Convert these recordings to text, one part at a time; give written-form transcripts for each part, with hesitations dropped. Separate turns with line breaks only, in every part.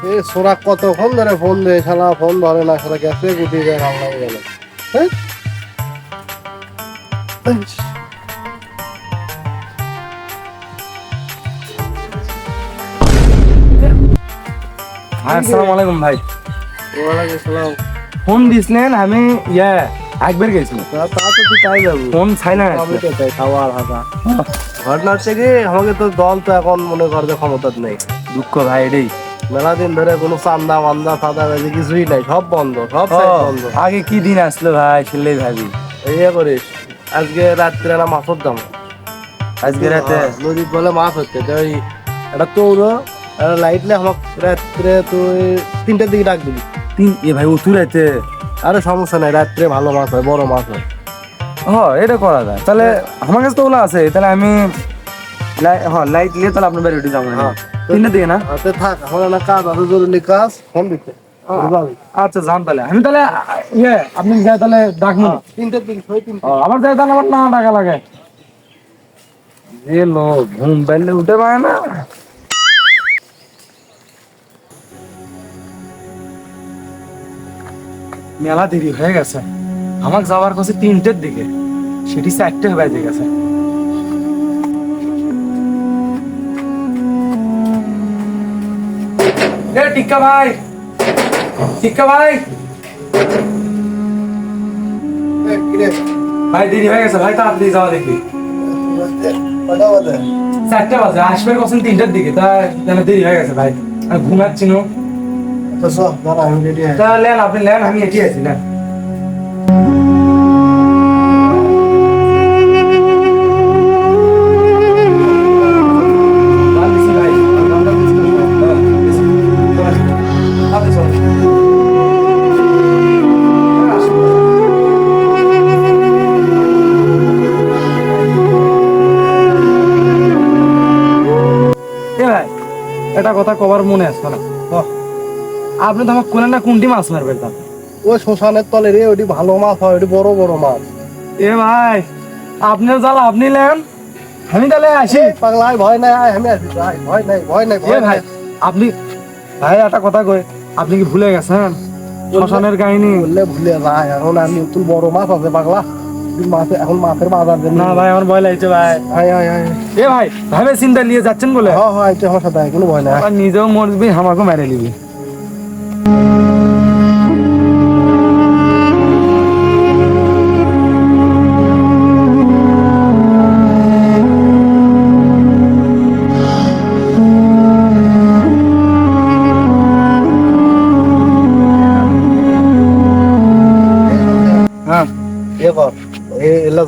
এ সোরা কতক্ষণ ধরে ফোন দেয়, শালা ফোন ধরে না, শালা গেছে গুটিয়ে যায়, ভালো লাগে গেল। হ্যাঁ
আসসালামু আলাইকুম ভাই।
ওয়ালাইকুম আসসালাম।
ফোন দিছিলেন, আমি একবার গেছিলাম,
তা তো তুই তাই যাবো,
ফোন সাইলেন্ট
আমি তো তাই খাওয়ার হাসা। ঘটনা হচ্ছে কি, আমাকে তো দল তো এখন মনে কর যে ক্ষমতা নেই।
দুঃখ ভাই এটাই।
মেলা দিন ধরে কোনো চান্দা মান্দা সাদা বাজি কিছুই নাই, সব বন্ধ, সব সাইড বন্ধ।
আগে কি দিন আসলো ভাই, সেটাই ভাবি।
ইয়ে করিস, আজকে রাত্রে না মাছের দাম,
আজকে রাতে
নদীর বলে মাছ হচ্ছে, তো ওই একটা তৌড়ো লাইটলে আমাকে রাত্রে তুই 3টার দিকে ডাক দিবি।
ভাই উঠু রাইতে।
আরে সমস্যা নাই, রাত্রে ভালো মাছ হয়, বড় মাছ হয়।
এটা করা যায় তাহলে। আমার কাছে তো ওলা আছে, তাহলে আমি লাইট নিয়ে তাহলে আপনার বাড়ি উঠে যাবো।
হ্যাঁ
3টার দিকে না?
হাতে থাক, আমার না কাজ আছে, জরুরি কাজ, ফোন দিতে।
আচ্ছা যান তাহলে, আমি তাহলে আপনি যাই তাহলে ডাকবো।
3টার দিকে,
আবার যাই তাহলে, আমার না টাকা লাগে যে লোক ঘুম পাইলে উঠে পায় না। মেলা দেরি হয়ে গেছে, আমাকে যাওয়ার কাছে 3টার দিকে, সেটি 4টে বাজে গেছে। টিক্কা ভাই, টিক্কা ভাই, ভাই দেরি হয়ে গেছে ভাই, তাড়াতাড়ি যাওয়া দেখবি। 4টে বাজে, আসবে কখন 3টার দিকে, তা দেরি হয়ে গেছে ভাই, আমি ঘুমাচ্ছি না। তা লেন, আপনি লেন, আমি এটি আছি না। এটা কথা কবার মনে আসছে না, আপনি তো আমাকে কোন না কোনটি মাছ মারবেন?
ওই শ্মশানের তলে রে, ওটি ভালো মাছ হয়, ওটি বড় বড় মাছ।
ভাই আপনার জ্বালা আপনি নেন, আমি তাহলে আসি।
পাগলা ভয় নাই, আমি আছি, ভয় নাই, ভয় নাই, ভয়
ভাই
নাই।
আপনি, ভাই একটা কথা কই, আপনি কি ভুলে গেছেন শ্মশানের কাহিনী?
বললে ভুলে যায়, এখন আর নতুন বড় মাছ আছে পাগলা, মাছে এখন মাছের বাজার দেন
না ভাই, আমার ভয় লাগছে ভাই। ভাই ভাবে চিন্তা নিয়ে যাচ্ছেন বলে?
হ্যাঁ হ্যাঁ, এটা আমার সাথে কোনো ভয় নাই।
নিজেও মরবি, আমাকেও মেরে নিবি।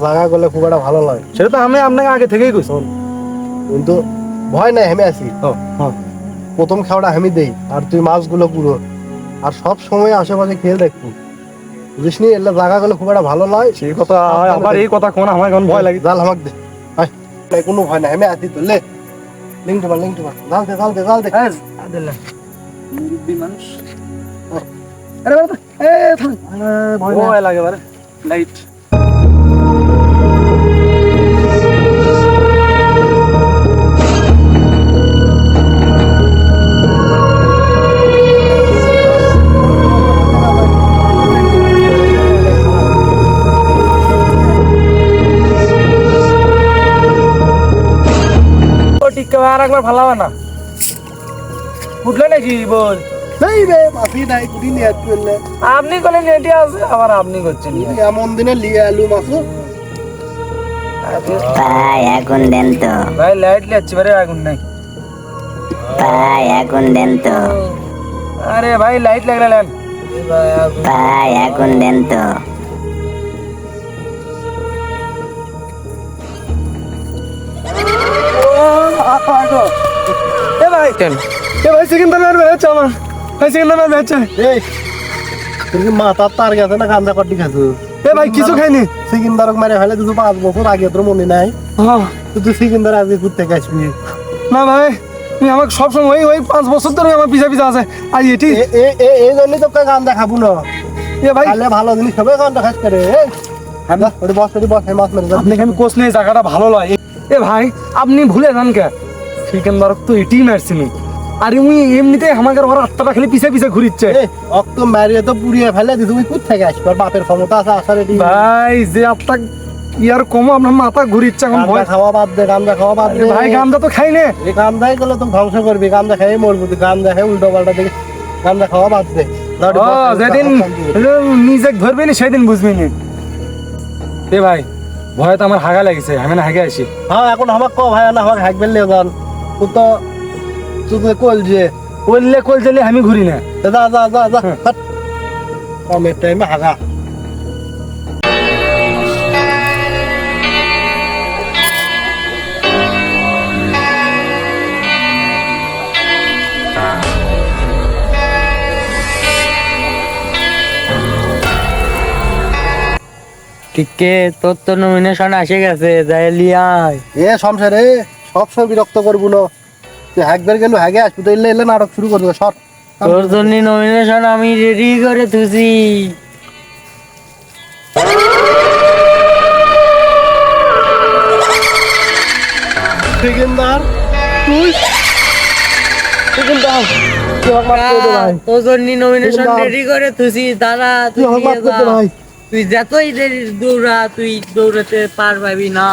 জায়গা গেলে খুব একটা ভালো লাগে,
সেটা তো আমি আপনাকে আগে থেকেই কইছি,
কিন্তু ভয় নাই, আমি আছি। প্রথম খাওয়াটা আমি দেই, আর তুই মাছগুলো পুরো, আর সব সময় আশেপাশে খেয়ে দেখবি, বুঝিস নি? এলে জায়গা গেলে খুব একটা ভালো নয়।
সেই কথা আবার এই কথা কোন, আমার এখন ভয় লাগে।
জাল আমাকে দে, কোনো ভয় নাই, আমি আছি তো। লে লিঙ্ক জাল দে, জাল দে।
মানুষ ভয় লাগে বারে লাইট। আর একবার ভালো হবে না, উঠলে নাকি বল? আপনি বলেন এটি আছে, আবার আপনি করছেন
এমন দিনে লিয়ে আলু মাছ।
ভাই আগুন দেন তো,
ভাই লাইট লিয়াচ্ছি, বারে আগুন নাই
ভাই আগুন দেন তো,
আরে ভাই লাইট লাগলে লেন।
ভাই আগুন দেন তো।
ভাই সেকেন্ডার বেড়েছে আমার, ভাই সেকেন্ডার বেড়েছে।
তুই কি মাথার তার গেছে না গান্দা কটি খাইছো?
ভাই কিছু খাইনি,
সিকিন্দারক মেরে ফেলে তুই 5 বছর আগে, তোর মনে নাই? তুই সিকিন্দার আজকে ঘুরতে গেছিস
না ভাই? তুমি আমাকে সবসময় ওই 5 বছর ধরে আমার পিছা পিছা আছে, আর এটি
এই জন্যই তো গান্দা খাবো না।
ভাই
ভালো জিনিস খাবে, গান্দা খাস করে।
আপনি আমি কোচ নেই, জায়গাটা ভালো লয়। ভাই আপনি ভুলে যান কে, সিকেন্দারক তো এটি মারছিনি, আর এমনিতে আমাকে ওর আত্মাটা খালি পিছে পিছে ঘুরিচ্ছে।
অক্ত মারিয়ে তো পুড়িয়ে ফেলে দিস, তুমি কোথা থেকে আসবে? বাপের ক্ষমতা আছে আসার এটি।
ভাই যে আত্মা ইয়ার কম আপনার মাথা ঘুরিচ্ছে এখন।
গাঁজা খাওয়া বাদ দে, গাঁজা খাওয়া বাদ দে।
ভাই গান্দা তো খাই না।
এই গাঁজাই গেলে তো ধ্বংস করবি, গাঁজা খেয়ে মরবি তুই। গাঁজা খেয়ে উল্টো পাল্টা দিকে গাঁজা খাওয়া বাদ দে।
যেদিন নিজে ধরবি নি সেদিন বুঝবি নি। এ ভাই ভয় তো আমার হাগা লাগছে, আমি না হাগে আসি।
হ্যাঁ এখন আমার ক ভাই না আমাকে হাঁকবেন লে যান ও তো তুই কল যে
করলে কল চলে আমি ঘুরি না।
যা যা যা যা হাট। কমের টাইমে হাগা।
টিকে তোর তো নমিনেশন আসে গেছে, যাই লিয়াই।
এ সংসারে সবসময় বিরক্ত করবো না। তুই হাঁকবার গেল হাগে আসবি তো, এলে এলে নাটক শুরু করবো সর।
তোর জন্য নমিনেশন আমি রেডি করে তুছি।
সেকেন্দার তুই সেকেন্দার তুই আমাকে মাফ করে দে ভাই।
তোর জন্য নমিনেশন
না।
রেডি করে তুছি, দাঁড়া
তুই
তুই
আমাকে মাফ
নিয়ে
করে দে
যা।
ভাই।
তুই যতই দৌড়া তুই দৌড়াতে পারবি না।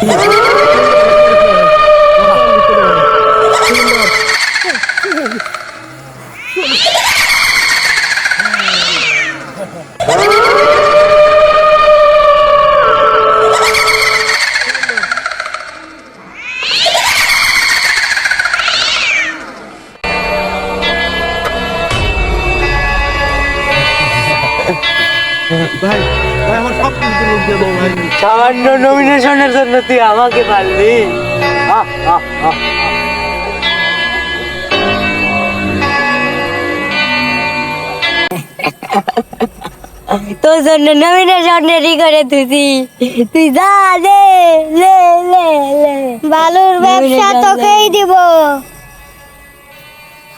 ভাই ভাই আমার সব কিছু লোক দিয়ে দাও ভাই।
সামান্য নমিনেশনের জন্য তুই আমাকে পারলি।
তোর জন্য নমিনেশন রেডি করে তুই তুই যা লে লে লে লে বালুর ব্যবসা তোকেই দিব।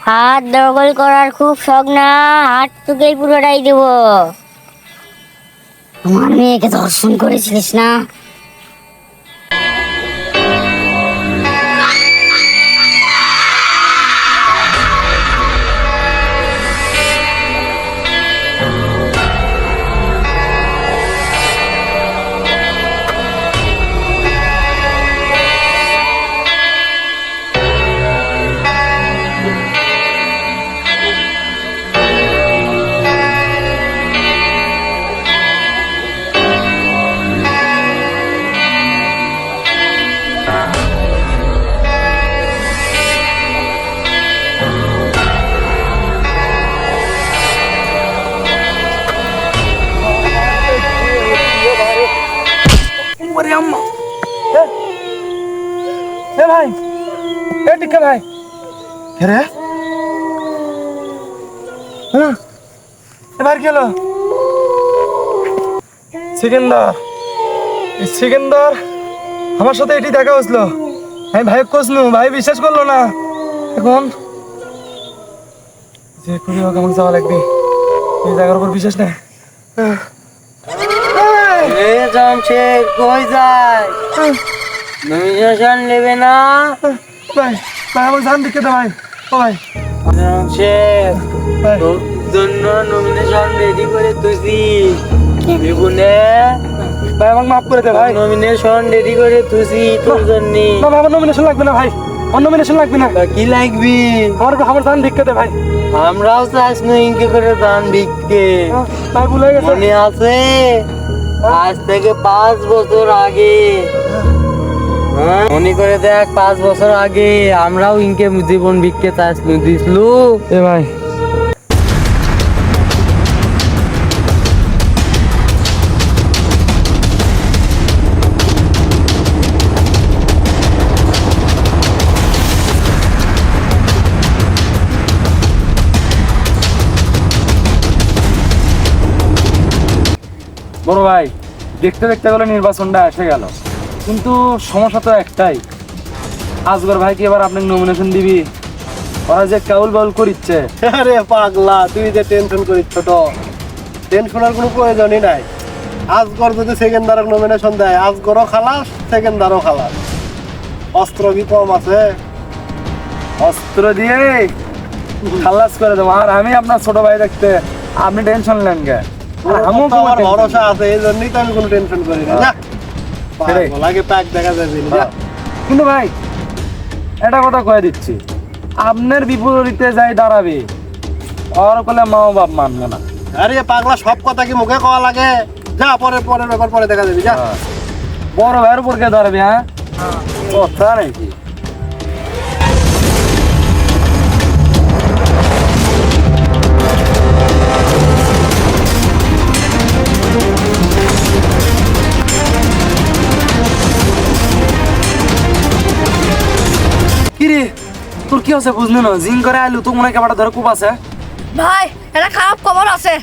হাত দখল করার খুব শখ না, হাত তোকেই পুরোটাই দিব। আমার মেয়েকে ধর্ষণ করেছিলিস না?
ওরে আম্মা। এ ভাই, এ টিকে ভাই। কে রে? হ্যাঁ এবার গেল সেকেন্দার। সেকেন্দার আমার সাথে এটি দেখা হয়েছিল, আমি ভাই কষনু, ভাই বিশ্বাস করলো না। এখন যে করি হোক আমাকে যাওয়া লাগবে, এই জায়গার উপর বিশ্বাস নেই।
এ জামশেদ কই যায়? নমিনেশন নেবে না?
ভাই ভাই আমার জান দিকে দে ভাই। ও ভাই
জামশেদ
ভাই
তোর জন্য নমিনেশন রেডি করে তুছি। বিগুনে
ভাই আমাকে মাফ করে দে ভাই।
নমিনেশন রেডি করে তুছি তোর জন্য।
না ভাই আমার নমিনেশন লাগবে না ভাই, আমার নমিনেশন লাগবে না।
কি লাগবি?
আমার জান দিকে দে ভাই।
আমরাও চাস না ইনকে করে দান ভিক্ষে।
ভাই ভুলে গেছে।
মনে আছে আজ থেকে 5 বছর আগে? হ্যাঁ, মনে করে দেখ 5 বছর আগে আমরাও ইনকে জীবন ভিক্ষে চাইছিলু, দিছলু।
এ ভাই বড় ভাই, দেখতে দেখতে গেলে নির্বাচনটা এসে গেল, কিন্তু সমস্যা তো একটাই, আজগর ভাই কি এবার আপনাকে নমিনেশন দিবি? ওরা যে কাউল বাউল করিচ্ছে।
আরে পাগলা, তুই যে টেনশন করিস ছোট, টেনশনের কোনো প্রয়োজনই নাই। আজগর যদি সেকেন্দারক নমিনেশন দেয়, আজগরও খালাস, সেকেন্দারও খালাস। অস্ত্র কি কম আছে?
অস্ত্র দিয়ে খালাস করে দেবো। আর আমি আপনার ছোট ভাই দেখতে আপনি টেনশন নেন কে? আর আমিও
তো আমার
কোনো tension
ভরসা আছে, এই জন্যই তো আমি কোনো টেনশন করি না। যা
সেটাই।
পাগল, আগে প্যাক দেখা যাবে না, যা।
কিন্তু ভাই এটা কথা কয়ে দিচ্ছি, আপনার বিপরীতে যাই দাঁড়াবে ওর কলে মা বাপ মানবে না।
আরে পাগলা, সব কথা কি মুখে কওয়া লাগে? যা, পরের ব্যাপার পরে দেখা যাবে, যা।
বড় ভাইয়ের উপর কে দাঁড়াবে? হ্যাঁ, কথা নাকি? কিরে তোর কি আছে বুঝলি না? জিন করে আলু তো মনে হয় কেবাটা ধরে খুব আছে।
ভাই এটা খারাপ খবর আছে।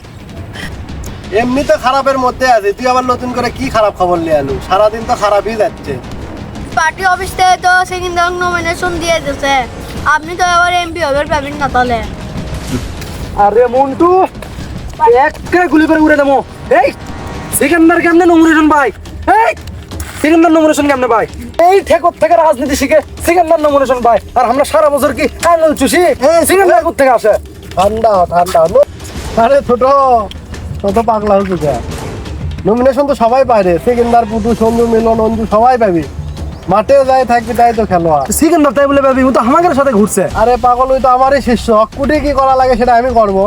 এমনি তো খারাপের মধ্যে আছে, তুই আবার নতুন করে কি খারাপ খবর নিয়ে আলু? সারাদিন তো খারাপই যাচ্ছে।
পার্টি অফিস থেকে তো সেকেন্ড নমিনেশন দিয়ে দিয়েছে, আপনি তো এবার এমপি হবে পাবেন না তাহলে।
আরে মন্টু একটা গুলি করে উড়ে দেবো। এই সিকান্দার কেমনে নমিনেশন ভাই? এই সিকান্দার নমিনেশন কেমনে ভাই? এই ঠেকর থেকে রাজনীতি শিখে সিকান্দার নমিনেশন ভাই। আর আমরা সারা বছর কি আঙুল চুষি? সিকান্দার কোথেকে আসে?
ঠান্ডা ঠান্ডা। আরে ছোট, কত পাগলা হচ্ছে যা। নমিনেশন তো সবাই পায় রে, সেকেন্দার, পুটু, সঞ্জু, মিলন, অঞ্জু সবাই পাবি। মাঠে যাই থাকবি, তাই তো খেলোয়াড়।
সিকান্দার তাই বলে ভাবি ও তো আমাদের সাথে ঘুরছে।
আরে পাগল, ওই তো আমারই শিষ্য। কুটি কি করা লাগে সেটা আমি করব।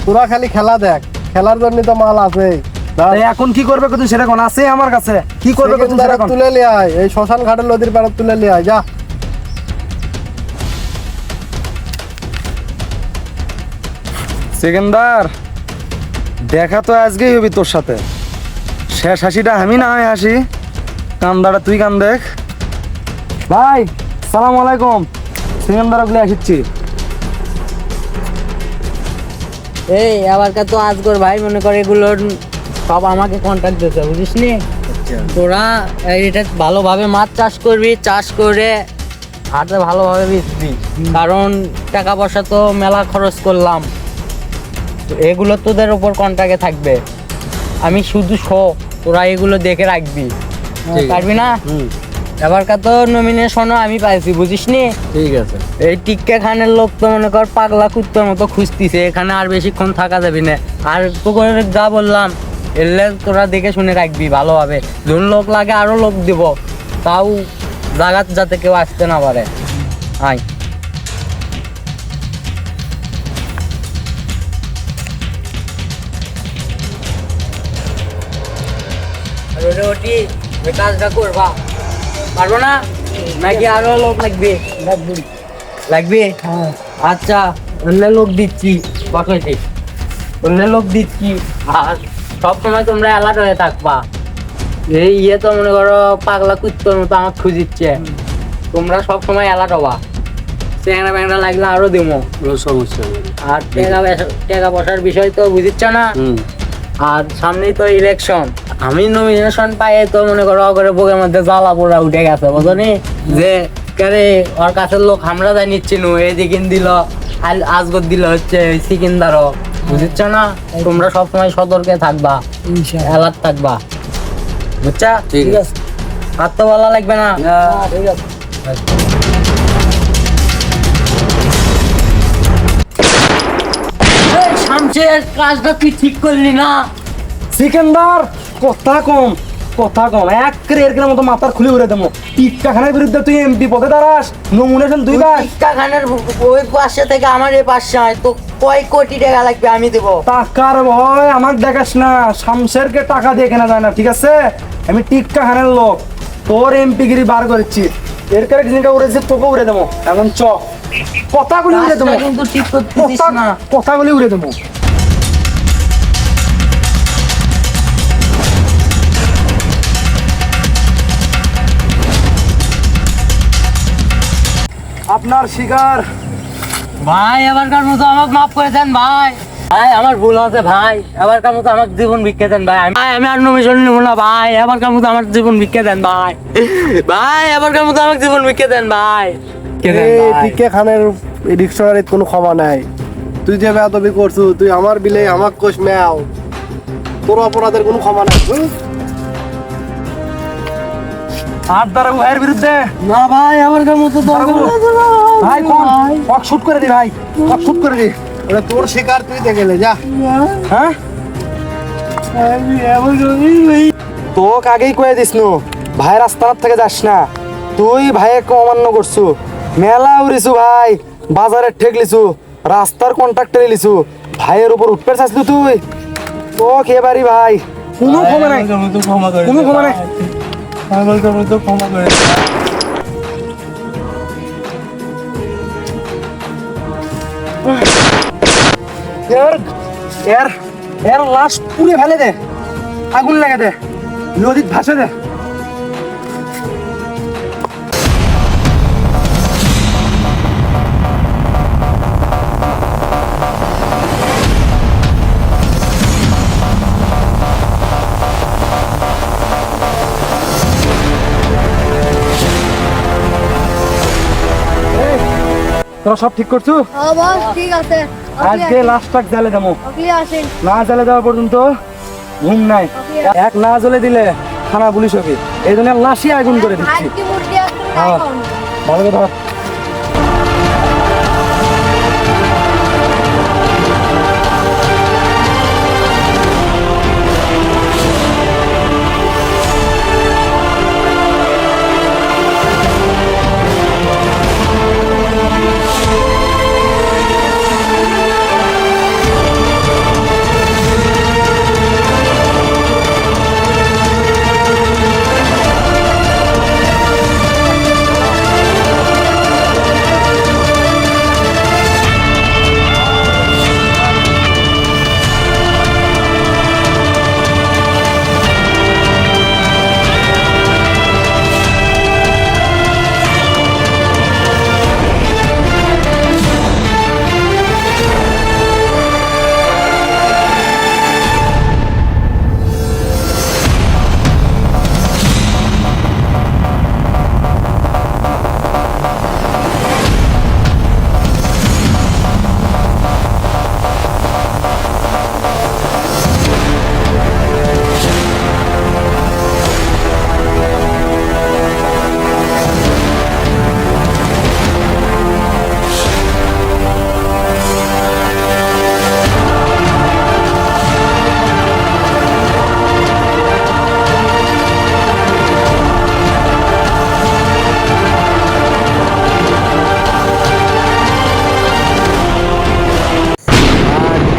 তোরা খালি খেলা দেখ, খেলার জন্য তো মাল আছে।
তাই এখন কি করবে কত সেটা কোন আছে আমার কাছে? কি করবে কত সেটা কোন?
তুলে নিয়ে আয়, এই শ্মশান ঘাটের নদীর পাড়ে তুলে নিয়ে আয়, যা।
সিকান্দার দেখা তো আজকেই হবি তোর সাথে। শেষ হাসিটা আমি না হয় হাসি, কান্দাটা তুই কান দেখ। ভাই সালাম আলাইকুম, সিকান্দার বলে আসছি।
এই আবারকার তো আজগর ভাই মনে করে এগুলো সব আমাকে কন্ট্যাক্ট দিতে, বুঝিস নি? তোরা এটা ভালোভাবে মাছ চাষ করবি, চাষ করে হাটে ভালোভাবে বেচবি, কারণ টাকা পয়সা তো মেলা খরচ করলাম। তো এগুলো তোদের উপর কন্ট্রাক্টে থাকবে, আমি শুধু তোরা এগুলো দেখে রাখবি, পারবি না? এবারকার তো নমিনেশনও আমি পাইছি, বুঝিস নি?
ঠিক আছে।
এই টিক্কা খানের লোক তো মনে কর পাগলা কুত্তার মতো খুঁজতিছে, এখানে আর বেশিক্ষণ থাকা যাবে না। আর তোকে যা বললাম এলে তোরা দেখে শুনে রাখবি ভালোভাবে। যখন লোক লাগে আরো লোক দিব, তাও জায়গা যাতে কেউ আসতে না পারে। আয় ওটি ওই কাজটা করবা, পারবো না নাকি আরো লোক লাগবে? লাগবে। আচ্ছা অন্য লোক দিচ্ছি, বাকি অন্য লোক দিচ্ছি। আর সবসময় তোমরা অ্যালার্ট হয়ে থাকবা। এই ইয়ে তো মনে করো পাগলা কুত্তর মতো আমার খুঁজিচ্ছে, তোমরা সবসময় অ্যালার্ট হবা। ট্যাংরা ব্যাংরা লাগলে আরো দেবো,
সমস্যা নেই।
আর টাকা পয়সার বিষয় তো বুঝিচ্ছ না। আর সামনেই তো ইলেকশন, আমি নমিনেশন পাই তো মনে করো করে বুকের মধ্যে জ্বালা পোড়া উঠে গেছে, বুঝনি? যে কারে ওর কাছের লোক আমরা যাই নিচ্ছি নু, এদিকে দিল আজগর দিল হচ্ছে সিকিন্দারও, বুঝিচ্ছ না? তোমরা সবসময় সতর্কে থাকবা, অ্যালার্ট থাকবা, বুঝছা? ঠিক আছে, আর তো বলা লাগবে না। ঠিক আছে। শামসের কাজটা তুই ঠিক করলি না।
সিকান্দার কথা কম, কথা কম, এক এর মতো মাথার খুলে উড়ে দেবো। টিক্কা খানের বিরুদ্ধে তুই এমপি পদে দাঁড়াস, নমিনেশন দুই বার।
টিক্কা খানের ওই পাশে থেকে আমার এই পাশে হয়, তো কয় কোটি টাকা লাগবে আমি দেবো।
টাকার ভয় আমার দেখাস না, শামশেরকে টাকা দিয়ে কেনা যায় না, ঠিক আছে? আমি টিক্কা খানের লোক, তোর এমপি গিরি বার করেছি। এর কারে জিনিসটা উড়েছে, তোকে উড়ে দেবো। এখন চ, কথাগুলি উড়ে দেবো,
কাজটা কিন্তু ঠিক করতেছিস না।
কথাগুলি উড়ে দেবো। আপনার শিকার
ভাই এবারকার মতো আমাকে মাফ করে দেন ভাই। ভাই আমার ভুল হচ্ছে ভাই, এবারকার মতো আমার জীবন ভিক্ষা দেন ভাই। আমি আর নমিশন নেব না ভাই, এবারকার মতো আমার জীবন ভিক্ষা দেন ভাই। ভাই এবারকার মতো আমাকে জীবন ভিক্ষা দেন ভাই।
টিকে খানের ডিকশনারিত কোনো ক্ষমা নাই। তুই যে বেয়াদবি করছু, তুই আমার বিলে আমাক কোষ মেয়াও, তোর অপরাধের কোনো ক্ষমা নাই।
হাত দ্বারা ভাইয়ের বিরুদ্ধে
না ভাই এবারকার মতো তো
ভাই কোন ওক শুট করে দি ভাই, ওক শুট করে দি।
ওটা তোর শিকার, তুই দেখে লে যা।
হ্যাঁ তোকে আগেই কয়ে দিস নু ভাই রাস্তার থেকে যাস না, তুই ভাইকে অমান্য করছু, মেলা উড়িছু ভাই, বাজারে ঠেক লিছু, রাস্তার কন্ট্রাক্টরে লিছু, ভাইয়ের উপর উঠতে চাইছলু তুই, তোকে এবারই ভাই কোনো ক্ষমা নাই, কোনো ক্ষমা নাই। এর এর এর লাশ পুড়ে ফেলে দে, আগুন লাগে দে, নদীত ভাসে দে। তোরা সব ঠিক করছো?
বস ঠিক আছে
আজকে লাশটাক জ্বালে দেবো,
আপনি আসেন।
না জ্বালে দেওয়া পর্যন্ত ঘুম নাই, এক না জ্বলে দিলে থানা পুলিশ হবে, এই জন্য লাশই আগুন করে দিচ্ছি।
আজকে মুরগি আসবে
হ্যাঁ। ভালো করে ধর।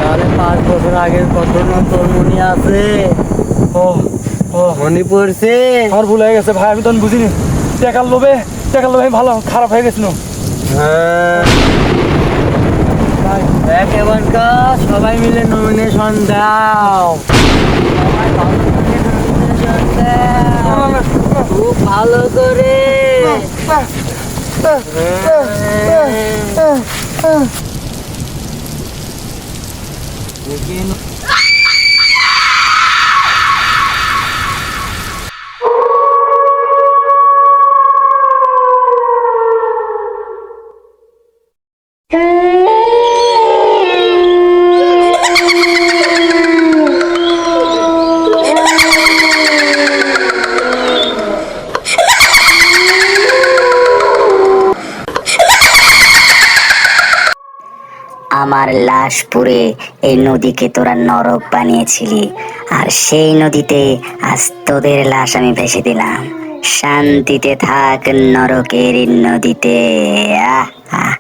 তাহলে 5 বছর আগের ঘটনা তোর মনে আছে?
ও ও
মনে পড়ছে?
আমার ভুল হয়ে গেছে ভাই, আমি তখন বুঝিনি, টাকার লোভে ভালো খারাপ হয়ে গেছিল।
দেখ এবারকার সবাই মিলে নমিনেশন দাও, সবাই ভালো করে nomination দাও। খুব ভালো করে।
আমার লাশ পুড়ে এই নদীকে তোরা নরক বানিয়েছিলি, আর সেই নদীতে আজ তোদের লাশ আমি ভেসে দিলাম। শান্তিতে থাক নরকের নদীতে। আহ